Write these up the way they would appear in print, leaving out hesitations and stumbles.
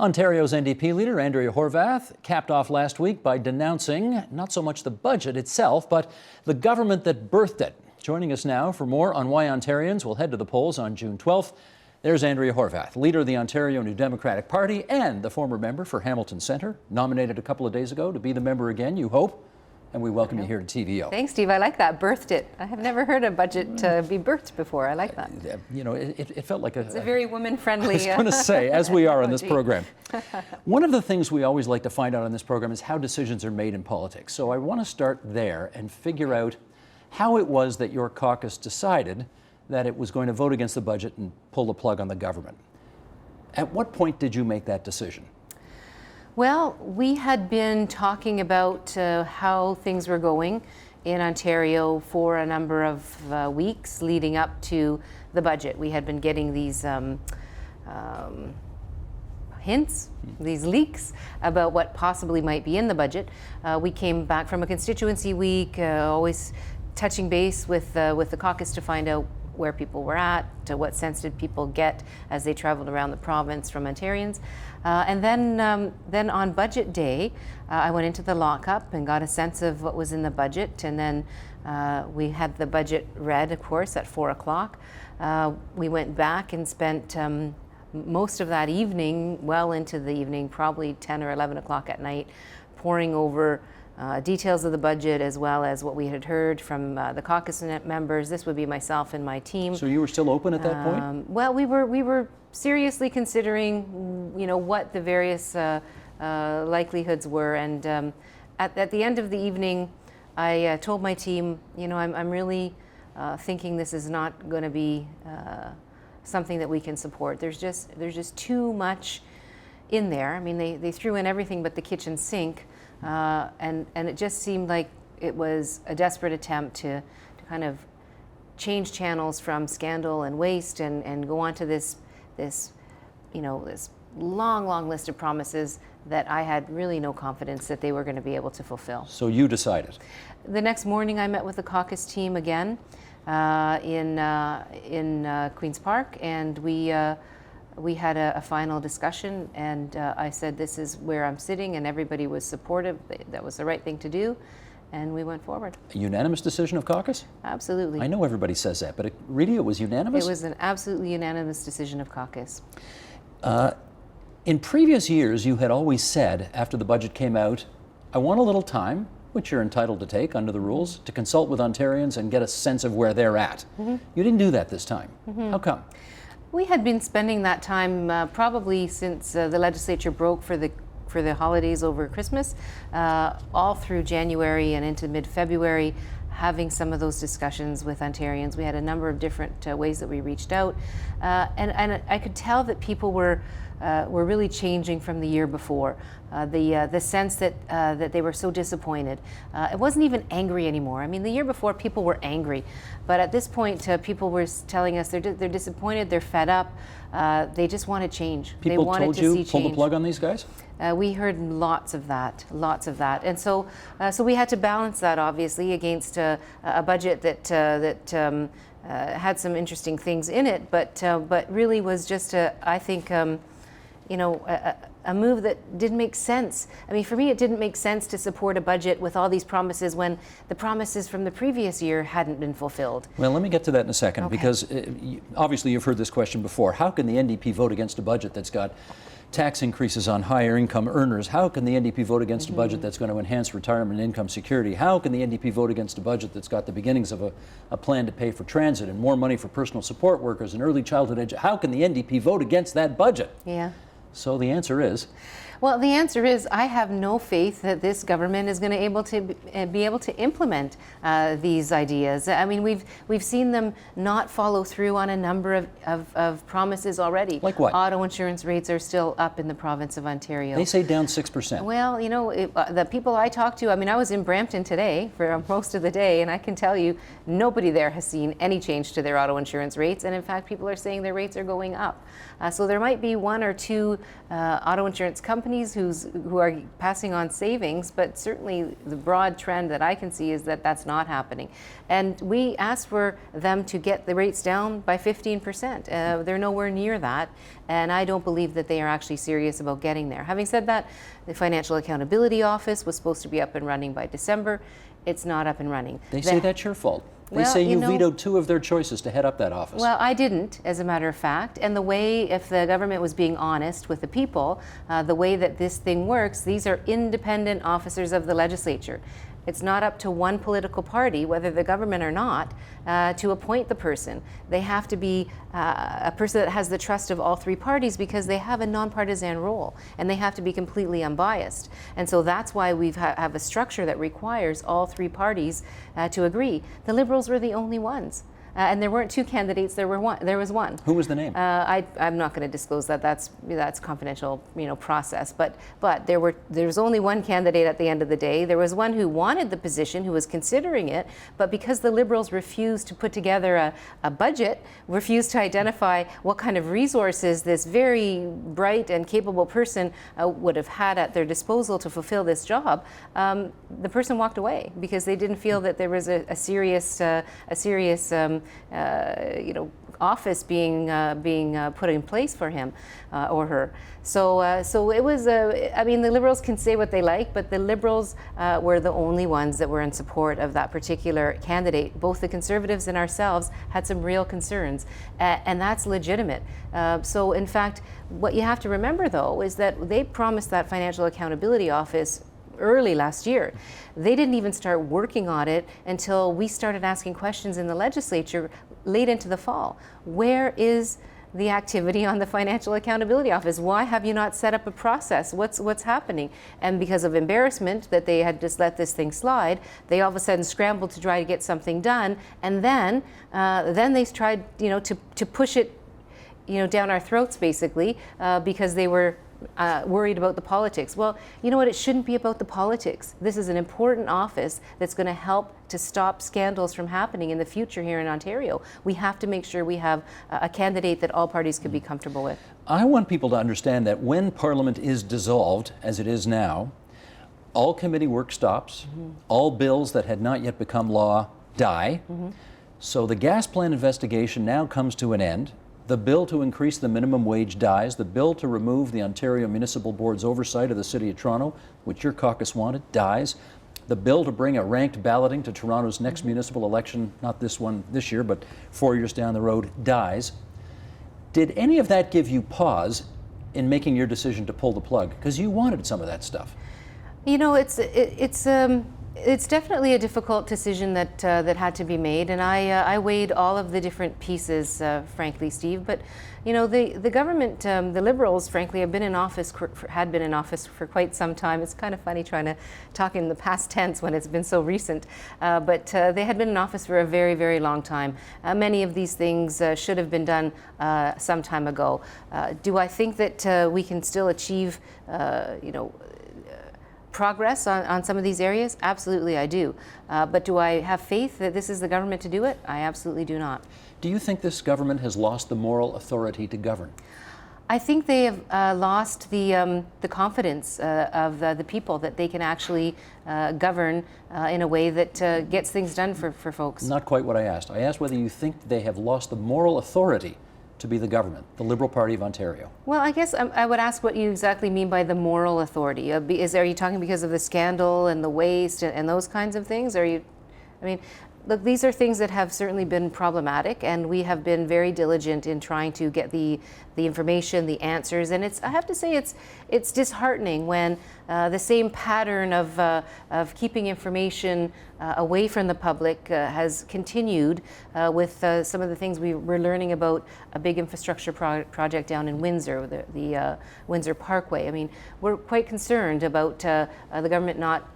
Ontario's NDP leader, Andrea Horwath, capped off last week by denouncing not so much the budget itself, but the government that birthed it. Joining us now for more on why Ontarians will head to the polls on June 12th, there's Andrea Horwath, leader of the Ontario New Democratic Party and the former member for Hamilton Centre, nominated a couple of days ago to be the member again, you hope. And we welcome you here to TVO. Thanks, Steve. I like that. Birthed it. I have never heard a budget be birthed before. I like that. You know, it felt like it's a very woman-friendly. I was going to say, as we are on this program. One of the things we always like to find out on this program is how decisions are made in politics. So I want to start there and figure out how it was that your caucus decided that it was going to vote against the budget and pull the plug on the government. At what point did you make that decision? Well, we had been talking about how things were going in Ontario for a number of weeks leading up to the budget. We had been getting these hints, these leaks about what possibly might be in the budget. We came back from a constituency week, always touching base with the caucus to find out where people were at, to what sense did people get as they traveled around the province from Ontarians. And then on budget day, I went into the lockup and got a sense of what was in the budget. And then we had the budget read, of course, at 4 o'clock. We went back and spent most of that evening, well into the evening, probably 10 or 11 o'clock at night, poring over details of the budget as well as what we had heard from the caucus members. This would be myself and my team. So you were still open at that point? Well, we were seriously considering, you know, what the various likelihoods were. And at the end of the evening, I told my team, you know, I'm really thinking this is not going to be something that we can support. There's just too much in there. I mean, they threw in everything but the kitchen sink. And it just seemed like it was a desperate attempt to kind of change channels from scandal and waste and go on to this long list of promises that I had really no confidence that they were going to be able to fulfill. So you decided? The next morning I met with the caucus team again in Queen's Park, and we had a final discussion, and I said, this is where I'm sitting, and everybody was supportive. That was the right thing to do, and we went forward. A unanimous decision of caucus? Absolutely. I know everybody says that, but really it was unanimous? It was an absolutely unanimous decision of caucus. In previous years, you had always said, after the budget came out, I want a little time, which you're entitled to take under the rules, to consult with Ontarians and get a sense of where they're at. Mm-hmm. You didn't do that this time. Mm-hmm. How come? We had been spending that time probably since the legislature broke for the holidays over Christmas, all through January and into mid-February, having some of those discussions with Ontarians. We had a number of different ways that we reached out, and I could tell that people were really changing from the year before. The sense that they were so disappointed. It wasn't even angry anymore. I mean, the year before people were angry, but at this point people were telling us they're disappointed, they're fed up, they just want to change. People they wanted told to you see pull change. the plug on these guys? We heard lots of that, and so we had to balance that obviously against a budget that had some interesting things in it, but really was just I think. A move that didn't make sense. I mean, for me, it didn't make sense to support a budget with all these promises when the promises from the previous year hadn't been fulfilled. Well, let me get to that in a second, okay. Because obviously you've heard this question before. How can the NDP vote against a budget that's got tax increases on higher income earners? How can the NDP vote against a budget that's going to enhance retirement and income security? How can the NDP vote against a budget that's got the beginnings of a plan to pay for transit and more money for personal support workers and early childhood education? How can the NDP vote against that budget? Yeah. So the answer is? Well, the answer is I have no faith that this government is going to be able to implement these ideas. I mean, we've seen them not follow through on a number of promises already. Like what? Auto insurance rates are still up in the province of Ontario. They say down 6%. Well, you know, the people I talked to, I mean, I was in Brampton today for most of the day, and I can tell you nobody there has seen any change to their auto insurance rates. And in fact, people are saying their rates are going up. So there might be one or two auto insurance companies companies who are passing on savings, but certainly the broad trend that I can see is that that's not happening. And we asked for them to get the rates down by 15%. They're nowhere near that, and I don't believe that they are actually serious about getting there. Having said that, the Financial Accountability Office was supposed to be up and running by December. It's not up and running. They say that's your fault. They say you vetoed 2 of their choices to head up that office. Well, I didn't, as a matter of fact. And the way, if the government was being honest with the people, the way that this thing works, these are independent officers of the legislature. It's not up to one political party, whether the government or not, to appoint the person. They have to be a person that has the trust of all 3 parties because they have a nonpartisan role and they have to be completely unbiased. And so that's why we have a structure that requires all 3 parties to agree. The Liberals were the only ones. And there weren't 2 candidates. There was one. Who was the name? I'm not going to disclose that. That's confidential, process. But there was only one candidate at the end of the day. There was one who wanted the position, who was considering it, but because the Liberals refused to put together a budget, refused to identify what kind of resources this very bright and capable person would have had at their disposal to fulfill this job, the person walked away because they didn't feel that there was a serious office being put in place for him or her. So it was. The Liberals can say what they like, but the Liberals were the only ones that were in support of that particular candidate. Both the Conservatives and ourselves had some real concerns, and that's legitimate. So in fact, what you have to remember though is that they promised that Financial Accountability Office early last year. They didn't even start working on it until we started asking questions in the legislature late into the fall. Where is the activity on the Financial Accountability Office? Why have you not set up a process? What's happening? And because of embarrassment that they had just let this thing slide, they all of a sudden scrambled to try to get something done, and then they tried to push it down our throats basically because they were worried about the politics. Well, you know what? It shouldn't be about the politics. This is an important office that's going to help to stop scandals from happening in the future here in Ontario. We have to make sure we have a candidate that all parties could be comfortable with. I want people to understand that when Parliament is dissolved, as it is now, all committee work stops, all bills that had not yet become law die. So the gas plant investigation now comes to an end. The bill to increase the minimum wage dies. The bill to remove the Ontario Municipal Board's oversight of the City of Toronto, which your caucus wanted, dies. The bill to bring a ranked balloting to Toronto's next municipal election, not this one this year, but 4 years down the road, dies. Did any of that give you pause in making your decision to pull the plug? Because you wanted some of that stuff. It's definitely a difficult decision that had to be made, and I weighed all of the different pieces, frankly, Steve. But the government, the Liberals, frankly, had been in office for quite some time. It's kind of funny trying to talk in the past tense when it's been so recent. But they had been in office for a very, very long time. Many of these things should have been done some time ago. Do I think that we can still achieve, progress on some of these areas? Absolutely, I do. But do I have faith that this is the government to do it? I absolutely do not. Do you think this government has lost the moral authority to govern? I think they have lost the confidence of the people that they can actually govern in a way that gets things done for folks. Not quite what I asked. I asked whether you think they have lost the moral authority to be the government, the Liberal Party of Ontario. Well, I guess I would ask what you exactly mean by the moral authority. Are you talking because of the scandal and the waste and those kinds of things? Look, these are things that have certainly been problematic, and we have been very diligent in trying to get the information, the answers, and I have to say it's disheartening when the same pattern of keeping information away from the public has continued with some of the things we're learning about a big infrastructure project down in Windsor, the Windsor Parkway. We're quite concerned about the government not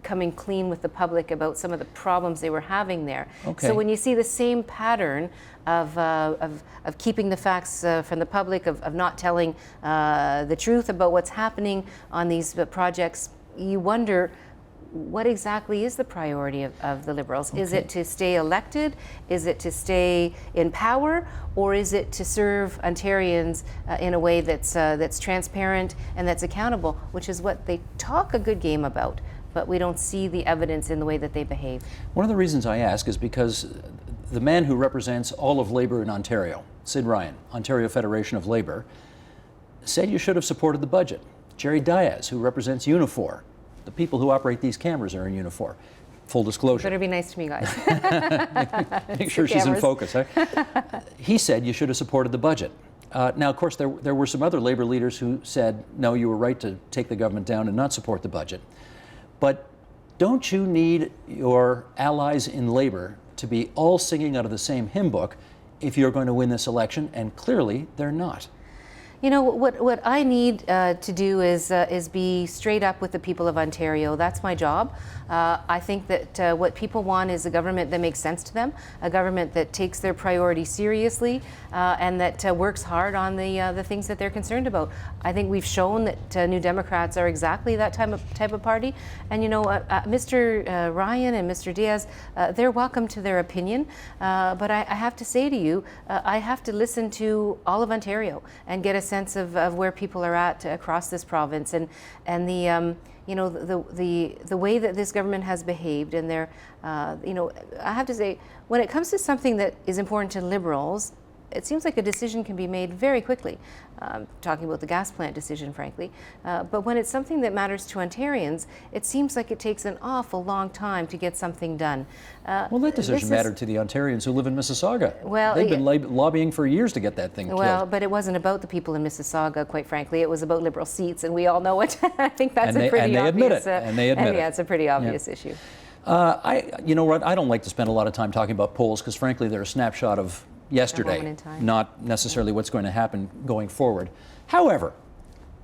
coming clean with the public about some of the problems they were having there. Okay. So when you see the same pattern of keeping the facts from the public, of not telling the truth about what's happening on these projects, you wonder what exactly is the priority of the Liberals? Okay. Is it to stay elected? Is it to stay in power? Or is it to serve Ontarians in a way that's transparent and that's accountable, which is what they talk a good game about, but we don't see the evidence in the way that they behave. One of the reasons I ask is because the man who represents all of Labour in Ontario, Sid Ryan, Ontario Federation of Labour, said you should have supported the budget. Jerry Diaz, who represents Unifor, the people who operate these cameras are in Unifor. Full disclosure. Better be nice to me, guys. Make sure she's in focus. Huh? He said you should have supported the budget. Now, of course, there were some other Labour leaders who said, no, you were right to take the government down and not support the budget. But don't you need your allies in Labour to be all singing out of the same hymn book if you're going to win this election? And clearly, they're not. You know, what I need to do is be straight up with the people of Ontario. That's my job. I think that what people want is a government that makes sense to them, a government that takes their priorities seriously, and that works hard on the things that they're concerned about. I think we've shown that New Democrats are exactly that type of party. And you know, Mr. Ryan and Mr. Diaz, they're welcome to their opinion. But I have to say to you, I have to listen to all of Ontario and get a sense of where people are at across this province, and the you know, the way that this government has behaved, and their you know, I have to say, when it comes to something that is important to Liberals, it seems like a decision can be made very quickly. Talking about the gas plant decision, frankly. But when it's something that matters to Ontarians, it seems like it takes an awful long time to get something done. Well, that decision mattered to the Ontarians who live in Mississauga. Well, they've been lobbying for years to get that thing killed. Well, but it wasn't about the people in Mississauga, quite frankly. It was about Liberal seats, and we all know it. I think that's a pretty obvious. And they admit it. Yeah, it's a pretty obvious issue. You know what? I don't like to spend a lot of time talking about polls because, frankly, they're a snapshot of yesterday, not necessarily what's going to happen going forward. However,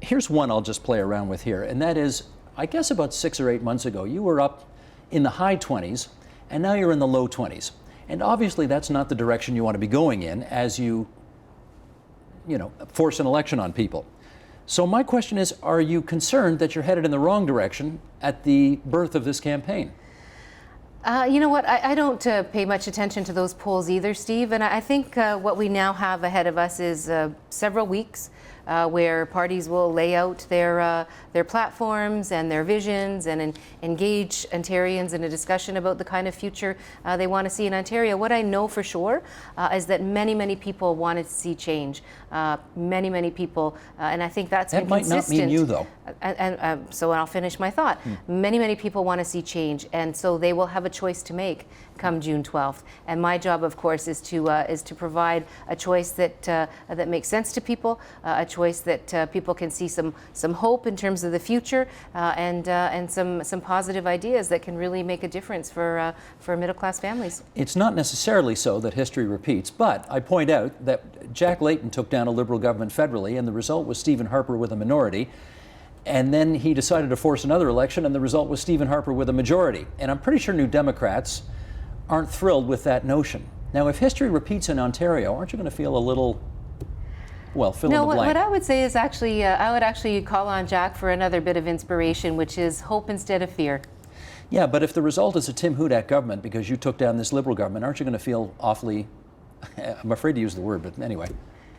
here's one I'll just play around with here, and that is, I guess about 6 or 8 months ago, you were up in the high 20s, and now you're in the low 20s. And obviously that's not the direction you want to be going in as you know, force an election on people. So my question is, are you concerned that you're headed in the wrong direction at the birth of this campaign? You know what, I don't pay much attention to those polls either, Steve, and I think what we now have ahead of us is several weeks where parties will lay out their platforms and their visions and engage Ontarians in a discussion about the kind of future they want to see in Ontario. What I know for sure is that many people wanted to see change. Many people, and I think that's been consistent. That might not mean you, though. And so I'll finish my thought. Many people want to see change, and so they will have a choice to make come June 12th. And my job, of course, is to provide a choice that makes sense to people, a choice that people can see some hope in terms of the future, and some positive ideas that can really make a difference for middle-class families. It's not necessarily so that history repeats, but I point out that Jack Layton took down a Liberal government federally, and the result was Stephen Harper with a minority. And then he decided to force another election, and the result was Stephen Harper with a majority. And I'm pretty sure New Democrats aren't thrilled with that notion. Now, if history repeats in Ontario, aren't you going to feel a little, well, fill in the blank? No, what I would say is actually, I would actually call on Jack for another bit of inspiration, which is hope instead of fear. Yeah, but if the result is a Tim Hudak government because you took down this Liberal government, aren't you going to feel awfully, I'm afraid to use the word, but anyway,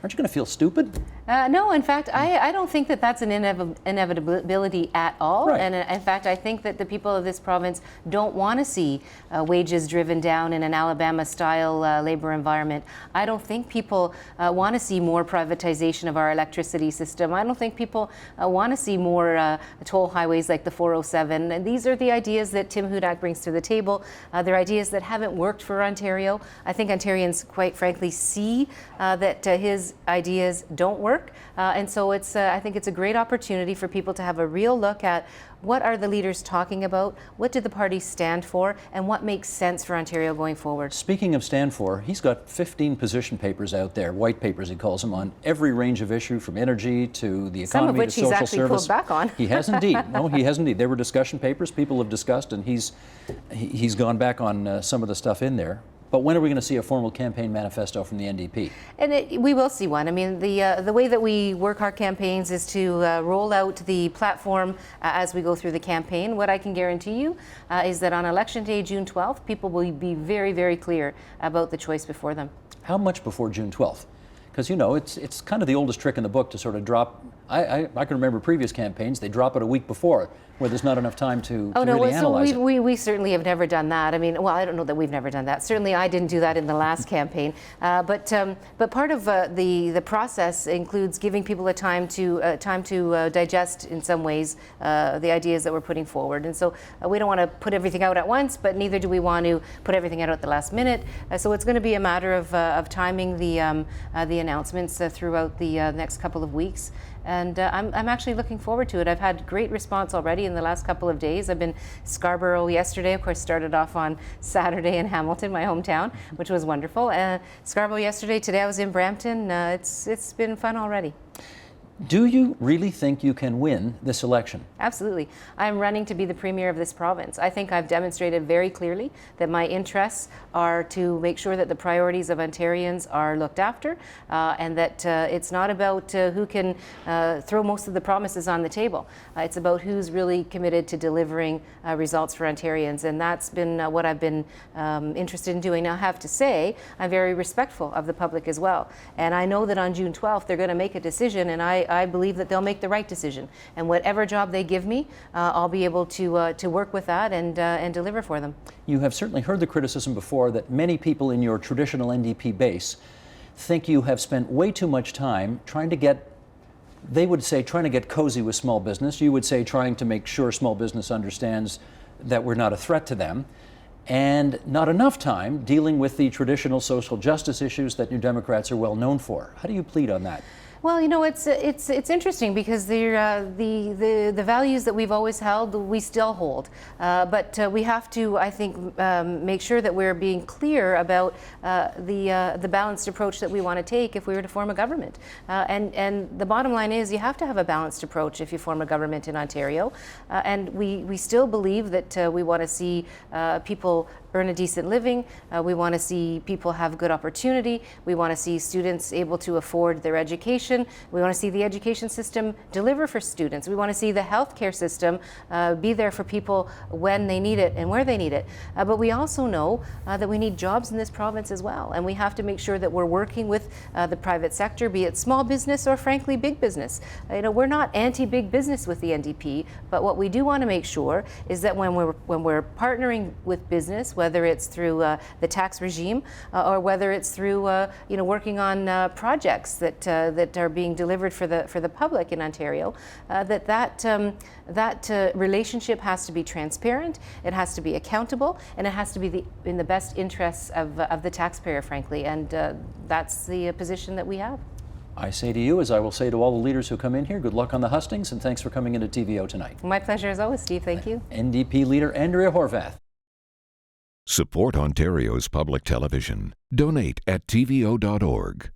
aren't you going to feel stupid? No, in fact, I don't think that that's an inevitability at all. Right. And in fact, I think that the people of this province don't want to see wages driven down in an Alabama-style labor environment. I don't think people want to see more privatization of our electricity system. I don't think people want to see more toll highways like the 407. And these are the ideas that Tim Hudak brings to the table. They're ideas that haven't worked for Ontario. I think Ontarians, quite frankly, see that his ideas don't work. And so I think it's a great opportunity for people to have a real look at what are the leaders talking about, what do the parties stand for, and what makes sense for Ontario going forward. Speaking of stand for, he's got 15 position papers out there, white papers he calls them, on every range of issue from energy to the economy to social service. Some of which he's actually pulled back on. He has indeed. No, he has indeed. There were discussion papers people have discussed, and he's gone back on some of the stuff in there. But when are we going to see a formal campaign manifesto from the NDP? And we will see one. I mean, the way that we work our campaigns is to roll out the platform as we go through the campaign. What I can guarantee you is that on Election Day, June 12th, people will be very, very clear about the choice before them. How much before June 12th? Because, you know, it's kind of the oldest trick in the book to sort of drop. I can remember previous campaigns, they drop it a week before, where there's not enough time to really analyze it. We certainly have never done that. I mean, well, I don't know that we've never done that. Certainly I didn't do that in the last campaign. But part of the process includes giving people a time to digest, in some ways, the ideas that we're putting forward. And so we don't want to put everything out at once, but neither do we want to put everything out at the last minute. So it's going to be a matter of timing the announcements throughout the next couple of weeks. And I'm actually looking forward to it. I've had great response already in the last couple of days. I've been Scarborough yesterday, of course, started off on Saturday in Hamilton, my hometown, which was wonderful. Scarborough yesterday, today I was in Brampton. It's been fun already. Do you really think you can win this election? Absolutely. I'm running to be the premier of this province. I think I've demonstrated very clearly that my interests are to make sure that the priorities of Ontarians are looked after, and that it's not about who can throw most of the promises on the table. It's about who's really committed to delivering results for Ontarians, and that's been what I've been interested in doing. Now, I have to say, I'm very respectful of the public as well, and I know that on June 12th they're going to make a decision, and I believe that they'll make the right decision. And whatever job they give me, I'll be able to work with that and deliver for them. You have certainly heard the criticism before that many people in your traditional NDP base think you have spent way too much time trying to get, they would say, trying to get cozy with small business. You would say trying to make sure small business understands that we're not a threat to them, and not enough time dealing with the traditional social justice issues that New Democrats are well known for. How do you plead on that? Well, you know, it's interesting because the values that we've always held, we still hold. But we have to, I think, make sure that we're being clear about the balanced approach that we want to take if we were to form a government. And the bottom line is you have to have a balanced approach if you form a government in Ontario. And we still believe that we want to see people earn a decent living. We want to see people have good opportunity. We want to see students able to afford their education. We want to see the education system deliver for students. We want to see the healthcare system be there for people when they need it and where they need it. But we also know that we need jobs in this province as well. And we have to make sure that we're working with the private sector, be it small business or frankly big business. You know, we're not anti-big business with the NDP, but what we do want to make sure is that when we're partnering with business, whether it's through the tax regime or whether it's through working on projects that are being delivered for the public in Ontario, that relationship has to be transparent, it has to be accountable, and it has to be in the best interests of the taxpayer, frankly, and that's the position that we have. I say to you, as I will say to all the leaders who come in here, good luck on the hustings, and thanks for coming into TVO tonight. My pleasure as always, Steve. Thank you. NDP leader Andrea Horwath. Support Ontario's public television. Donate at tvo.org.